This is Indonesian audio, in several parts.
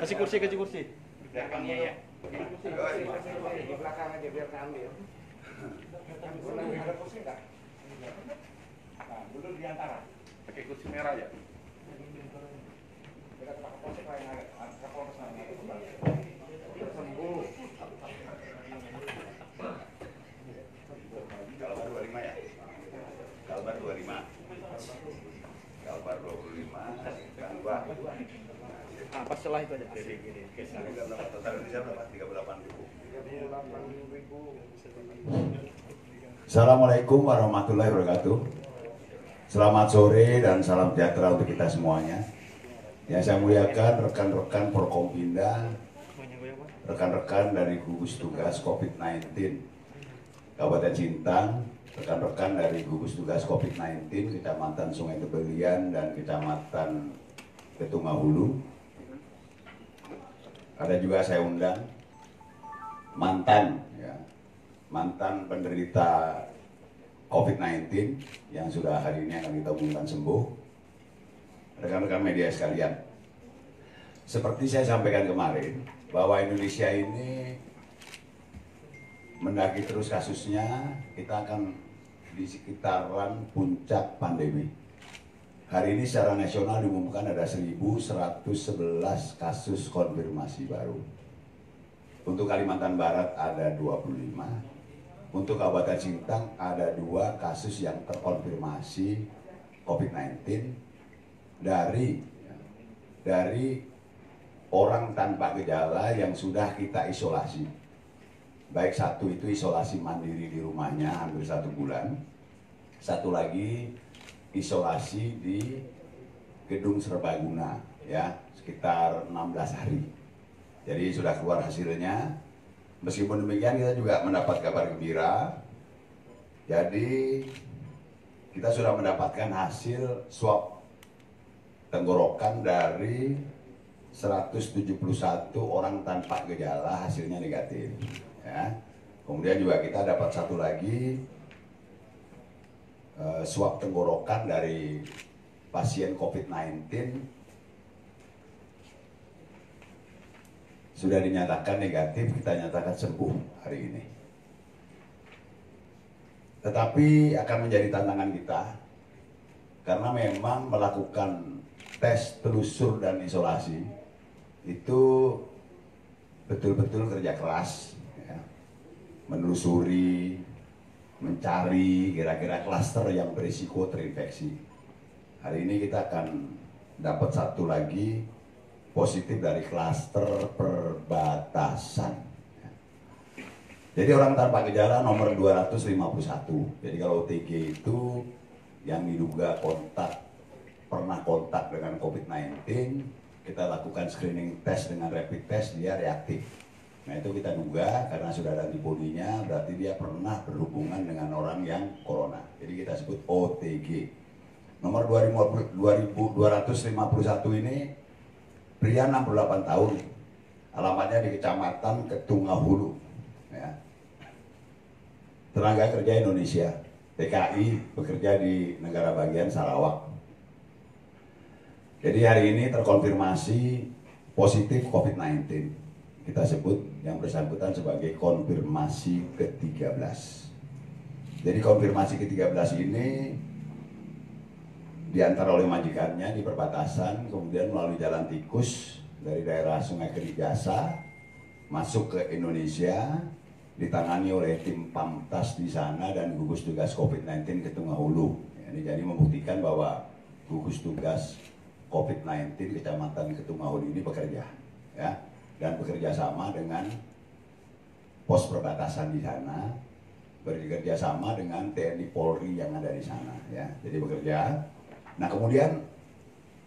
Kasih kursi, kasih kursi. Belakangnya ya. Di belakang aja biar keambil. Ada kursi nggak? Nah, duduk di antara. Pakai kursi merah ya. Kita pakai kursi lain ada. Kapal kesana. Sembuh. Kalbar 25 ya. Kalbar 25. Kalbar 25. Kalbar. Ah, pas setelah itu aja. Total Indonesia berapa? 38.000. 38.000. Assalamualaikum warahmatullahi wabarakatuh. Selamat sore dan salam sejahtera untuk kita semuanya. Yang saya muliakan rekan-rekan Forkompinda, rekan-rekan dari gugus tugas COVID-19 Kabupaten Sintang, rekan-rekan dari gugus tugas COVID-19 Kecamatan Sungai Kebelian dan Kecamatan Ketungahulu. Ada juga saya undang mantan penderita COVID-19 yang sudah hari ini akan kita umumkan sembuh. Rekan-rekan media sekalian, seperti saya sampaikan kemarin bahwa Indonesia ini mendaki terus kasusnya, kita akan di sekitaran puncak pandemi. Hari ini secara nasional diumumkan ada 1.111 kasus konfirmasi baru. Untuk Kalimantan Barat ada 25. Untuk Kabupaten Sintang ada 2 kasus yang terkonfirmasi COVID-19 dari orang tanpa gejala yang sudah kita isolasi. Baik satu itu isolasi mandiri di rumahnya hampir 1 bulan. Satu lagi isolasi di gedung serbaguna ya sekitar 16 hari. Jadi sudah keluar hasilnya. Meskipun demikian kita juga mendapat kabar gembira. Jadi kita sudah mendapatkan hasil swab tenggorokan dari 171 orang tanpa gejala, hasilnya negatif ya. Kemudian juga kita dapat satu lagi swab tenggorokan dari pasien COVID-19 sudah dinyatakan negatif, kita nyatakan sembuh hari ini. Tetapi akan menjadi tantangan kita karena memang melakukan tes, telusur, dan isolasi itu betul-betul kerja keras ya. Menelusuri, mencari kira-kira klaster yang berisiko terinfeksi. Hari ini kita akan dapat satu lagi positif dari klaster perbatasan. Jadi orang tanpa gejala nomor 251. Jadi kalau OTG itu yang diduga pernah kontak dengan COVID-19, kita lakukan screening test dengan rapid test, dia reaktif. Nah itu kita duga karena sudah ada antibodinya, berarti dia pernah berhubungan dengan orang yang corona. Jadi kita sebut OTG. Nomor 2251 ini pria 68 tahun, alamatnya di Kecamatan Ketungahulu. Ya. Tenaga kerja Indonesia, TKI, bekerja di negara bagian Sarawak. Jadi hari ini terkonfirmasi positif COVID-19. Kita sebut yang bersangkutan sebagai konfirmasi ke-13. Jadi konfirmasi ke-13 ini diantar oleh majikannya di perbatasan, kemudian melalui jalan tikus dari daerah Sungai Kerijasa masuk ke Indonesia, ditangani oleh tim Pamtas di sana dan gugus tugas COVID-19 Ketungahulu. Jadi membuktikan bahwa gugus tugas COVID-19 Kecamatan Ketungahulu ini bekerja, ya, dan bekerja sama dengan pos perbatasan di sana, bekerja sama dengan TNI Polri yang ada di sana, ya. Jadi bekerja. Nah kemudian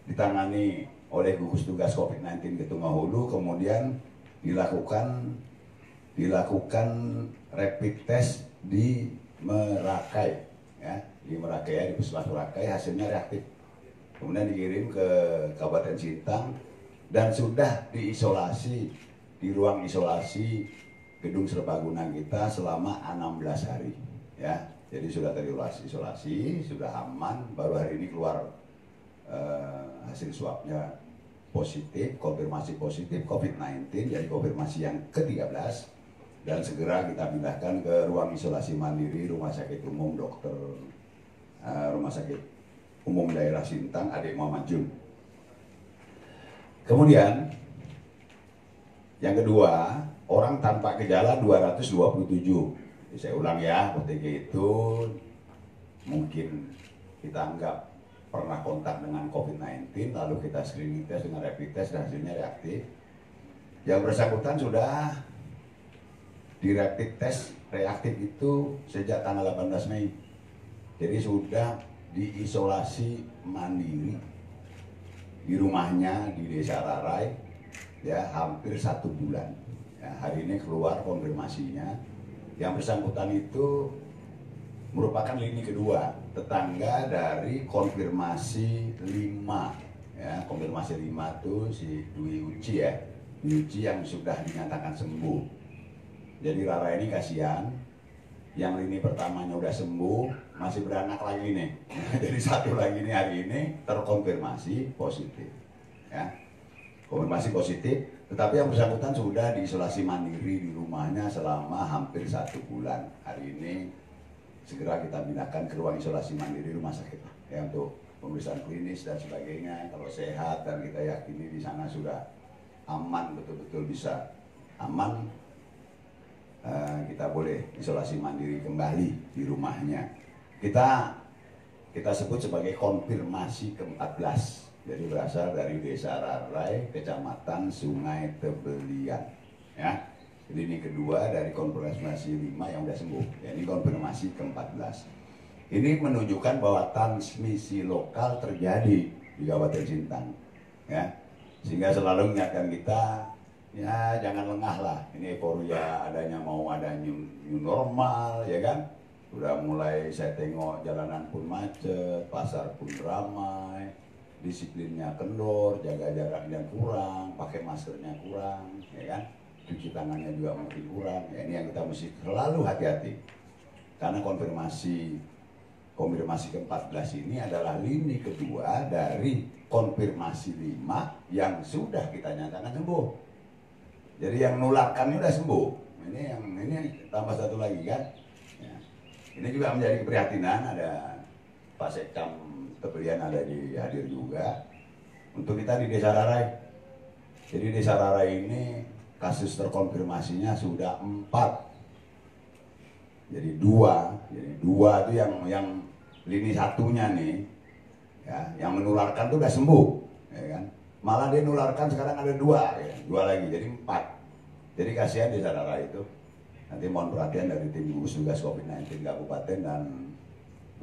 ditangani oleh gugus tugas COVID-19 Ketungahulu, kemudian dilakukan rapid test di Merakai, ya, di Merakai, di Puskesmas Merakai, hasilnya reaktif. Kemudian dikirim ke Kabupaten Sintang dan sudah diisolasi di ruang isolasi gedung serbaguna kita selama 16 hari, ya. Jadi sudah terisolasi, sudah aman. Baru hari ini keluar hasil swabnya positif, konfirmasi positif COVID-19, jadi konfirmasi yang ke-13, dan segera kita pindahkan ke ruang isolasi mandiri Rumah Sakit Umum Rumah Sakit Umum Daerah Sintang Ade Muhammad Jun. Kemudian yang kedua, orang tanpa gejala 227. Saya ulang ya, OTG itu mungkin kita anggap pernah kontak dengan COVID-19, lalu kita screening test dengan rapid test dan hasilnya reaktif. Yang bersangkutan sudah di rapid test reaktif itu sejak tanggal 18 Mei. Jadi sudah diisolasi mandiri di rumahnya di Desa Rarai ya hampir 1 bulan. Ya, hari ini keluar konfirmasinya. Yang bersangkutan itu merupakan lini kedua, tetangga dari konfirmasi 5. Ya, konfirmasi 5 itu si Dwi Uci ya. Dwi Uci yang sudah dinyatakan sembuh. Jadi Rara ini kasihan, yang lini pertamanya udah sembuh, masih beranak lagi nih. Jadi satu lagi nih hari ini terkonfirmasi positif. Ya, konfirmasi positif, tetapi yang bersangkutan sudah diisolasi mandiri di rumahnya selama hampir 1 bulan. Hari ini segera kita pindahkan ke ruang isolasi mandiri rumah sakit ya untuk pemeriksaan klinis dan sebagainya. Kalau sehat dan kita yakini di sana sudah aman, betul-betul bisa aman, kita boleh isolasi mandiri kembali di rumahnya. Kita sebut sebagai konfirmasi ke-14. Jadi berasal dari Desa Rarai, Kecamatan Sungai Tebelian. Ya. Jadi ini kedua dari konfirmasi 5 yang sudah sembuh. Ya, ini konfirmasi ke-14. Ini menunjukkan bahwa transmisi lokal terjadi di Kabupaten Sintang. Ya. Sehingga selalu mengingatkan kita, ya jangan lengah lah. Ini euforia adanya new normal, ya kan? Udah mulai saya tengok jalanan pun macet, pasar pun ramai, disiplinnya kendor, jaga jaraknya kurang, pakai maskernya kurang, ya kan? Cuci tangannya juga mungkin kurang. Ya, ini yang kita mesti selalu hati-hati. Karena konfirmasi ke-14 ini adalah lini kedua dari konfirmasi 5 yang sudah kita nyatakan sembuh. Jadi yang nularkan ini udah sembuh. Ini tambah satu lagi kan. Ya. Ini juga menjadi keprihatinan, ada Pak Sekcam Tebelian ada hadir juga untuk kita di Desa Rarai. Jadi Desa Rarai ini kasus terkonfirmasinya sudah 4. Jadi 2 itu yang lini satunya nih, ya, yang menularkan itu udah sembuh, ya kan? Malah dia nularkan sekarang ada 2, ya, 2 lagi, jadi 4. Jadi kasihan Desa Rarai itu. Nanti mohon perhatian dari tim gugus tugas COVID-19 Kabupaten dan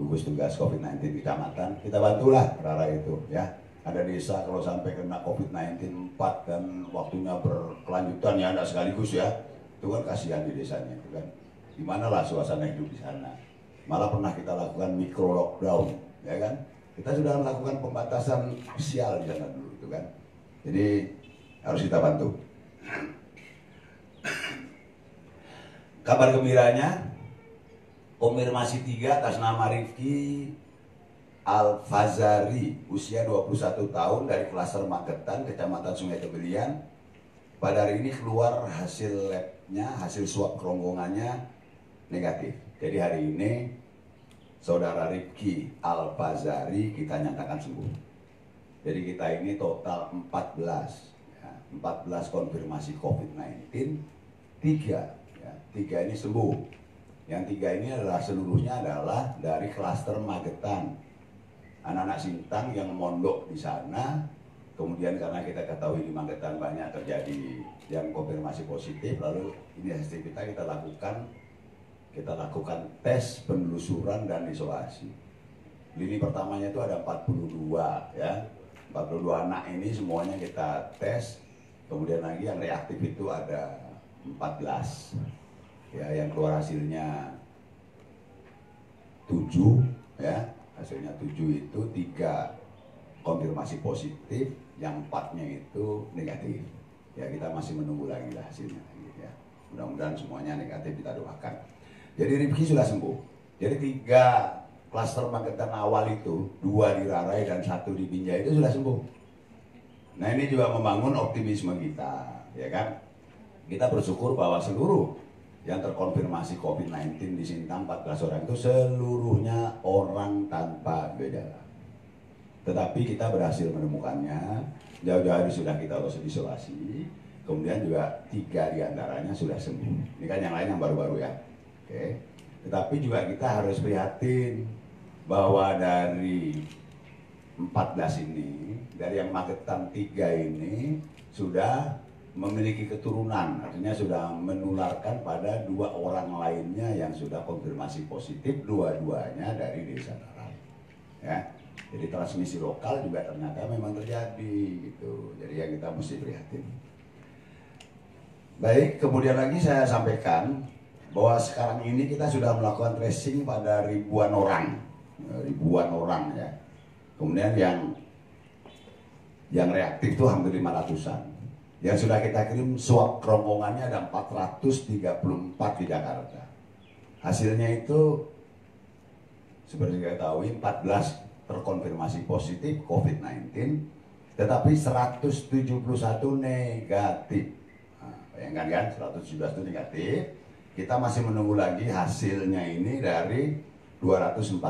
gugus tugas COVID-19 Kecamatan. Kita bantulah Rarai itu, ya. Ada desa kalau sampai kena COVID-19 4 dan waktunya berkelanjutan ya, ada sekaligus ya, itu kan kasihan di desanya itu kan. Gimana lah suasana hidup di sana. Malah pernah kita lakukan micro lockdown, ya kan. Kita sudah melakukan pembatasan sosial di sana dulu itu kan. Jadi harus kita bantu. Kabar gembiranya, konfirmasi 3 atas nama Rifki Al-Fazari, usia 21 tahun dari klaster Magetan, Kecamatan Sungai Tebelian. Pada hari ini keluar hasil labnya, hasil swab kerongkongannya negatif. Jadi hari ini saudara Rifki Al-Fazari kita nyatakan sembuh. Jadi kita ini total 14, ya, 14 konfirmasi COVID-19, 3 ini sembuh. Yang 3 ini adalah seluruhnya adalah dari klaster Magetan. Anak-anak Sintang yang mondok di sana, kemudian karena kita ketahui di Magetan banyak terjadi yang konfirmasi positif, lalu ini hasil kita lakukan tes penelusuran dan isolasi. Lini pertamanya itu ada 42 ya, 42 anak ini semuanya kita tes, kemudian lagi yang reaktif itu ada 14 ya, yang keluar hasilnya 7 ya. Hasilnya 7 itu 3 konfirmasi positif, yang 4-nya itu negatif. Ya kita masih menunggu lagi lah hasilnya. Ya. Mudah-mudahan semuanya negatif, kita doakan. Jadi Rifki sudah sembuh. Jadi 3 klaster Magetan awal itu, 2 di Rarai dan 1 di Binjai itu sudah sembuh. Nah ini juga membangun optimisme kita, ya kan? Kita bersyukur bahwa seluruh yang terkonfirmasi COVID-19 di Sintang 14 orang itu seluruhnya orang tanpa gejala. Tetapi kita berhasil menemukannya, jauh-jauh hari sudah kita isolasi, kemudian juga 3 diantaranya sudah sembuh. Ini kan yang lain yang baru-baru ya. Oke. Tetapi juga kita harus prihatin bahwa dari 14 ini, dari yang Magetan 3 ini sudah memiliki keturunan, artinya sudah menularkan pada 2 orang lainnya yang sudah konfirmasi positif, dua-duanya dari desa Tarai. Ya, jadi transmisi lokal juga ternyata memang terjadi gitu. Jadi yang kita mesti prihatin. Baik, kemudian lagi saya sampaikan bahwa sekarang ini kita sudah melakukan tracing pada ribuan orang ya. Kemudian yang reaktif itu hampir 500-an. Yang sudah kita kirim swab kerongkongannya ada 434 di Jakarta. Hasilnya itu seperti kita tahu 14 terkonfirmasi positif COVID-19, tetapi 171 negatif. Nah, bayangkan kan 117 itu negatif. Kita masih menunggu lagi hasilnya ini dari 249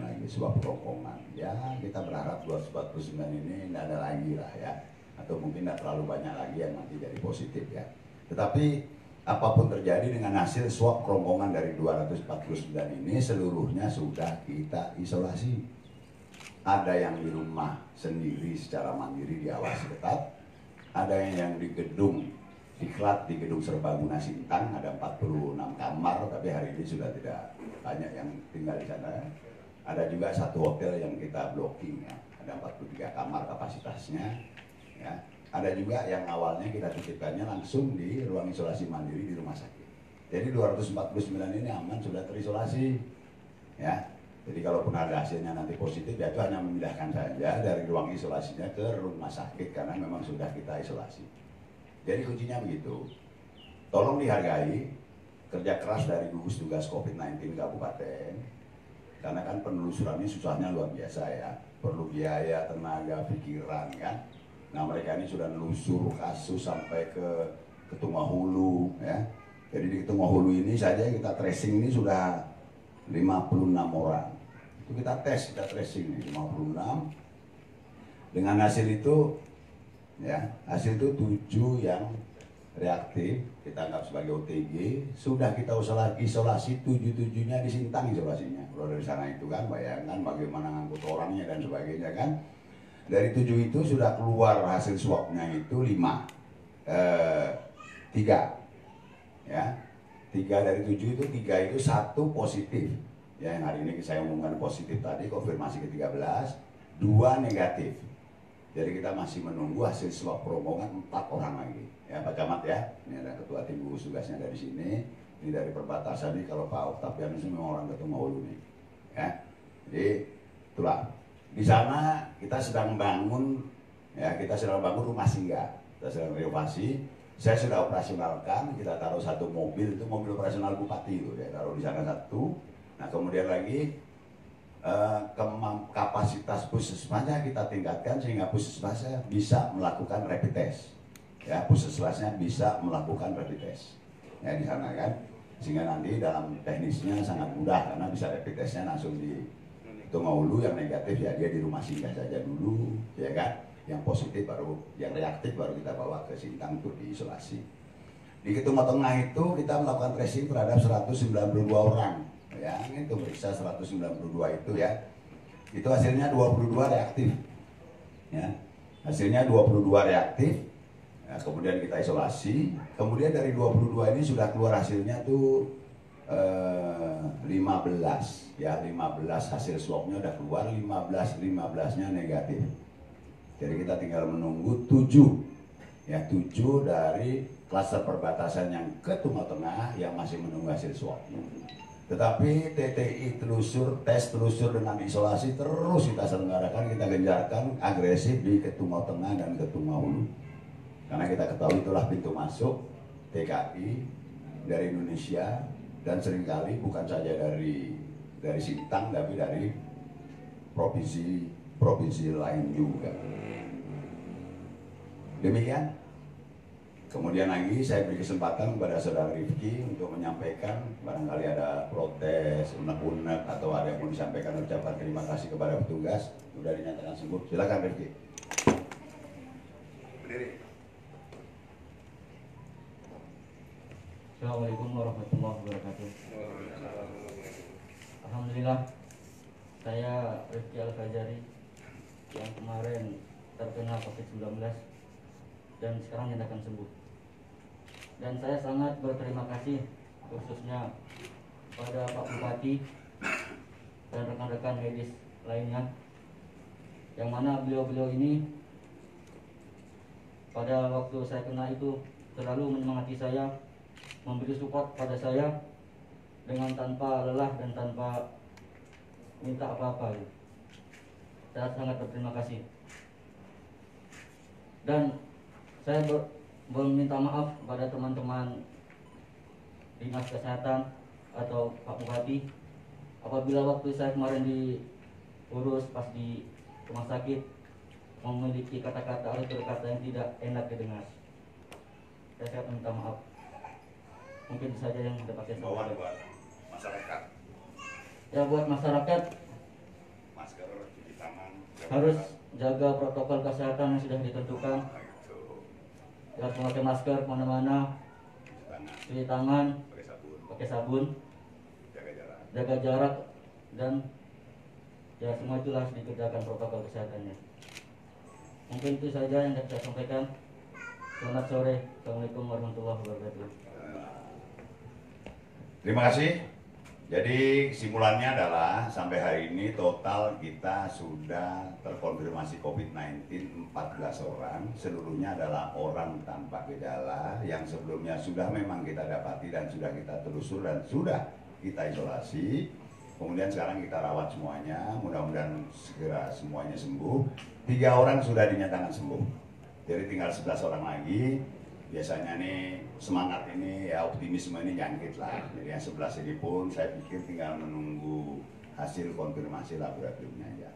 lagi swab kerongkongan. Ya kita berharap 249 ini tidak ada lagi lah ya. Atau mungkin tidak terlalu banyak lagi yang nanti jadi positif ya. Tetapi apapun terjadi dengan hasil swab kerongkongan dari 249 ini seluruhnya sudah kita isolasi. Ada yang di rumah sendiri secara mandiri diawasi ketat. Ada yang di gedung diklat di gedung Serbaguna Sintang ada 46 kamar, tapi hari ini sudah tidak banyak yang tinggal di sana. Ada juga satu hotel yang kita blocking ya, ada 43 kamar kapasitasnya. Ya, ada juga yang awalnya kita titipkannya langsung di ruang isolasi mandiri di rumah sakit. Jadi 249 ini aman sudah terisolasi. Ya, jadi kalaupun ada hasilnya nanti positif, ya itu hanya memindahkan saja dari ruang isolasinya ke rumah sakit karena memang sudah kita isolasi. Jadi kuncinya begitu. Tolong dihargai kerja keras dari gugus tugas COVID-19 Kabupaten. Karena kan penelusurannya susahnya luar biasa ya. Perlu biaya, tenaga, pikiran kan. Nah mereka ini sudah nelusur kasus sampai ke Ketumahulu ya. Jadi di Ketumahulu ini saja kita tracing ini sudah 56 orang. Itu kita tes, kita tracing nih 56. Dengan hasil itu ya, hasil itu 7 yang reaktif, kita anggap sebagai OTG. Sudah kita isolasi 7-7-nya di Sintang isolasinya. Kalau dari sana itu kan bayangkan bagaimana ngangkut orangnya dan sebagainya kan. Dari 7 itu sudah keluar hasil swabnya itu 3 ya. 3 dari 7 itu 3 itu 1 positif ya, yang hari ini saya umumkan positif tadi, konfirmasi ke-13, 2 negatif. Jadi kita masih menunggu hasil swab rombongan 4 orang lagi ya Pak Camat ya. Ini ada ketua tim gugus tugasnya dari sini, ini dari perbatasan nih. Kalau Pak Oktavianus memang orang Ketumahulu nih ya. Jadi itulah. Di sana kita sedang bangun ya, kita sedang bangun rumah singgah, kita sedang renovasi. Saya sudah operasionalkan, kita taruh 1 mobil, itu mobil operasional bupati itu ya, taruh di sana 1. Nah kemudian lagi kapasitas puskesmasnya kita tingkatkan sehingga puskesmasnya bisa melakukan rapid test. Ya puskesmasnya bisa melakukan rapid test. Ya di sana kan, sehingga nanti dalam teknisnya sangat mudah karena bisa rapid testnya langsung di Ketumahulu, yang negatif ya dia di rumah singgah saja dulu, ya kan. Yang positif baru, yang reaktif baru kita bawa ke Sintang untuk diisolasi. Di Ketumah Tengah itu kita melakukan tracing terhadap 192 orang. Ya, itu periksa 192 itu ya. Itu hasilnya 22 reaktif. Ya. Hasilnya 22 reaktif. Ya, kemudian kita isolasi. Kemudian dari 22 ini sudah keluar hasilnya tuh 15 ya, 15 hasil swabnya udah keluar, 15-nya negatif. Jadi kita tinggal menunggu 7 ya, 7 dari klaster perbatasan yang ke Timur Tengah yang masih menunggu hasil swab. Tetapi TTI telusur, tes telusur dengan isolasi terus kita selenggarakan, kita genjarkan agresif di Timur Tengah dan Ketumahulu. Karena kita ketahui itulah pintu masuk TKI dari Indonesia, dan seringkali bukan saja dari Sintang tapi dari provinsi lain juga. Demikian. Kemudian lagi saya beri kesempatan kepada saudara Rifki untuk menyampaikan barangkali ada protes, unek-unek atau ada yang mau disampaikan ucapan terima kasih kepada petugas sudah dinyatakan sembuh. Silakan Rifki. Berdiri. Assalamualaikum warahmatullahi wabarakatuh. Alhamdulillah, saya Rifki Al-Fajari yang kemarin terkena COVID-19 dan sekarang nyatakan sembuh. Dan saya sangat berterima kasih khususnya pada Pak Bupati dan rekan-rekan medis lainnya, yang mana beliau-beliau ini pada waktu saya kena itu selalu menyemangati saya, memberi support pada saya dengan tanpa lelah dan tanpa minta apa-apa. Saya sangat berterima kasih. Dan saya meminta maaf kepada teman-teman dinas kesehatan atau Pak Bupati apabila waktu saya kemarin diurus pas di rumah sakit memiliki kata-kata atau kata yang tidak enak didengar. Saya sangat minta maaf. Mungkin saja yang dapat saya Bawaan sampaikan. buat masyarakat. Ya, buat masyarakat Masker, cuci tangan. harus jaga protokol kesehatan yang sudah ditentukan. Nah, itu. Harus memakai masker kemana-mana, Cuci tangan, cuci tangan, pakai sabun, pakai sabun, jaga jarak. jaga jarak, dan ya semua itulah harus dikerjakan protokol kesehatannya. Mungkin itu saja yang dapat saya sampaikan. Selamat sore. Assalamualaikum warahmatullahi wabarakatuh. Terima kasih. Jadi kesimpulannya adalah sampai hari ini total kita sudah terkonfirmasi COVID-19 14 orang. Seluruhnya adalah orang tanpa gejala yang sebelumnya sudah memang kita dapati dan sudah kita telusur dan sudah kita isolasi. Kemudian sekarang kita rawat semuanya, mudah-mudahan segera semuanya sembuh. 3 orang sudah dinyatakan sembuh. Jadi tinggal 11 orang lagi. Biasanya nih semangat ini ya, optimisme ini jangkit lah. Jadi yang 11 ini pun saya pikir tinggal menunggu hasil konfirmasi laboratoriumnya aja.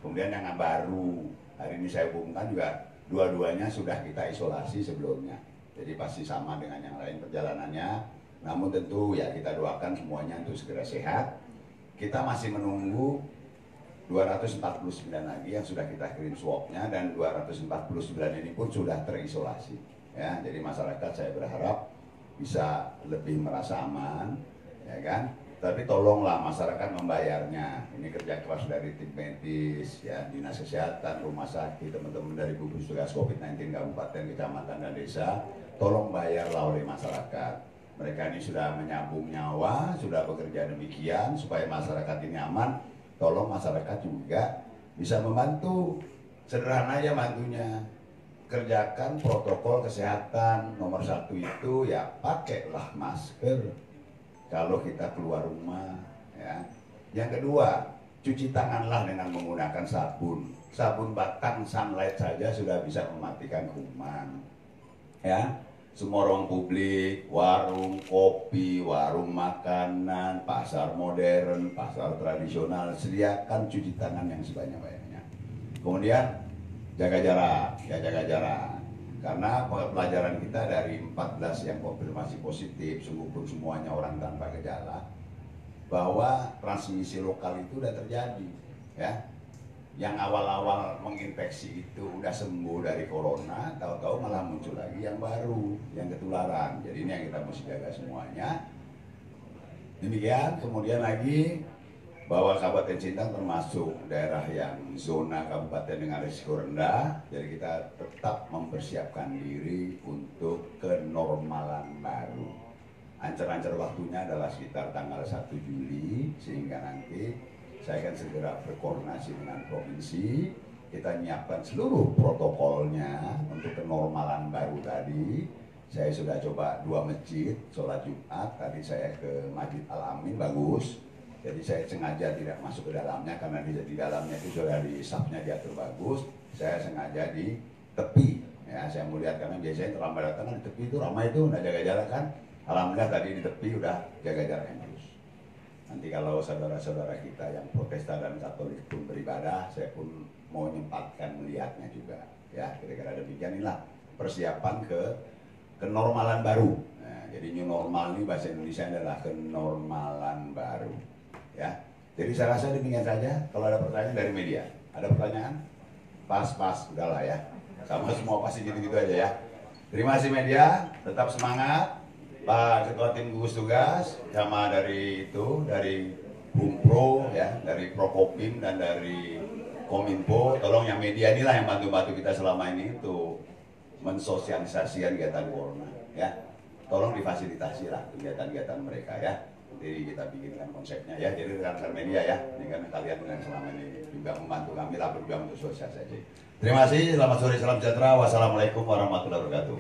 Kemudian yang baru hari ini saya umumkan juga dua-duanya sudah kita isolasi sebelumnya. Jadi pasti sama dengan yang lain perjalanannya. Namun tentu ya kita doakan semuanya untuk segera sehat. Kita masih menunggu 249 lagi yang sudah kita kirim swabnya dan 249 ini pun sudah terisolasi. Ya, jadi masyarakat saya berharap bisa lebih merasa aman, ya kan? Tapi tolonglah masyarakat membayarnya. Ini kerja keras dari tim medis, ya, dinas kesehatan, rumah sakit, teman-teman dari gugus tugas COVID-19 kabupaten, kecamatan dan desa. Tolong bayarlah oleh masyarakat. Mereka ini sudah menyambung nyawa, sudah bekerja demikian supaya masyarakat ini aman. Tolong masyarakat juga bisa membantu. Sederhana aja bantunya. Kerjakan protokol kesehatan. Nomor 1 itu ya pakailah masker kalau kita keluar rumah, ya. Yang kedua, cuci tanganlah dengan menggunakan sabun. Sabun batang sunlight saja sudah bisa mematikan kuman. Ya, semua ruang publik, warung kopi, warung makanan, pasar modern, pasar tradisional, sediakan cuci tangan yang sebanyak-banyaknya. Kemudian jaga jarak, ya jaga jarak. Karena pelajaran kita dari 14 yang konfirmasi positif, sungguh pun semuanya orang tanpa gejala, bahwa transmisi lokal itu udah terjadi, ya. Yang awal-awal menginfeksi itu udah sembuh dari corona, tahu-tahu malah muncul lagi yang baru, yang ketularan. Jadi ini yang kita mesti jaga semuanya. Demikian, kemudian lagi bahwa Kabupaten Sintang termasuk daerah yang zona kabupaten dengan risiko rendah, jadi kita tetap mempersiapkan diri untuk kenormalan baru. Ancar-ancar waktunya adalah sekitar tanggal 1 Juli, sehingga nanti saya akan segera berkoordinasi dengan provinsi, kita menyiapkan seluruh protokolnya untuk kenormalan baru tadi. Saya sudah coba 2 masjid, sholat Jumat, tadi saya ke Masjid Al-Amin, bagus. Jadi saya sengaja tidak masuk ke dalamnya karena di dalamnya itu sudah di safnya diatur bagus. Saya sengaja di tepi, ya saya melihat karena biasanya terlambat datang kan di tepi itu ramai itu, udah jaga jarak kan. Alhamdulillah tadi di tepi udah jaga jarak yang bagus. Nanti kalau saudara-saudara kita yang Protestan dan Katolik pun beribadah, saya pun mau menyempatkan melihatnya juga, ya kira-kira demikian inilah persiapan ke kenormalan baru. Nah, jadi new normal ini bahasa Indonesia adalah kenormalan baru. Ya, jadi saya rasa demikian saja. Kalau ada pertanyaan dari media, ada pertanyaan? Pas, udahlah ya. Sama semua pasti gitu-gitu aja ya. Terima kasih media, tetap semangat. Pak Ketua Tim Gugus Tugas, sama dari Bumpro ya, dari Prokopim dan dari Kominfo, tolong yang media inilah yang bantu-bantu kita selama ini untuk mensosialisasikan kegiatan corona ya. Tolong difasilitasi lah kegiatan-kegiatan mereka ya. Jadi kita bikinkan konsepnya ya. Jadi rekan-rekan media ya, ini kan kalian yang selama ini juga membantu kami lah berjuang untuk sosialisasi. Terima kasih, selamat sore, salam sejahtera, wassalamualaikum warahmatullahi wabarakatuh.